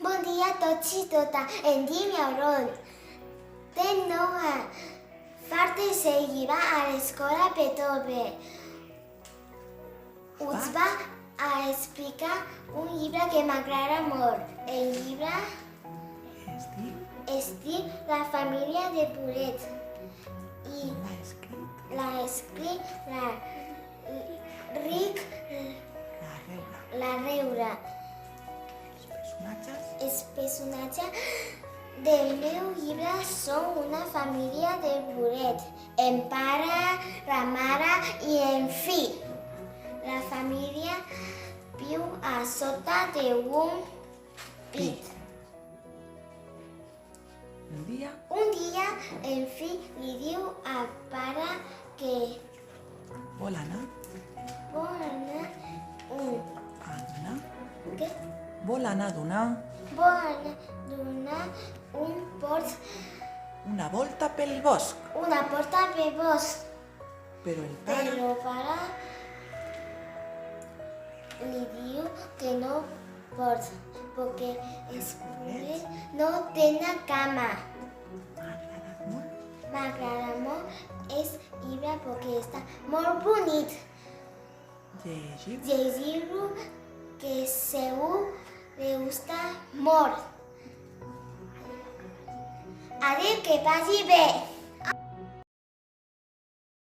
Bon dia a tots i totes. Em dic Auron. Tinc 9 anys. Fa de seguir a l'escola Beethoven. Us va a explicar un llibre que m'agrada molt. El llibre es diu La família de Puret. I l'ha escrit Ric Larreura. Els personatges del meu llibre són una família de Puret. En pare, la mare i en fill. La família viu a sota d'un pit. Un dia, en fill li diu al pare que vol anar a donar una volta pel bosc. una porta pel bosc. Però el pare Però el pare li diu que no pot, perquè els purets no tenen cama. M'agrada molt el llibre perquè està molt bonic. Llegir-lo, que segur li gusta molt. Adéu, que vagi bé.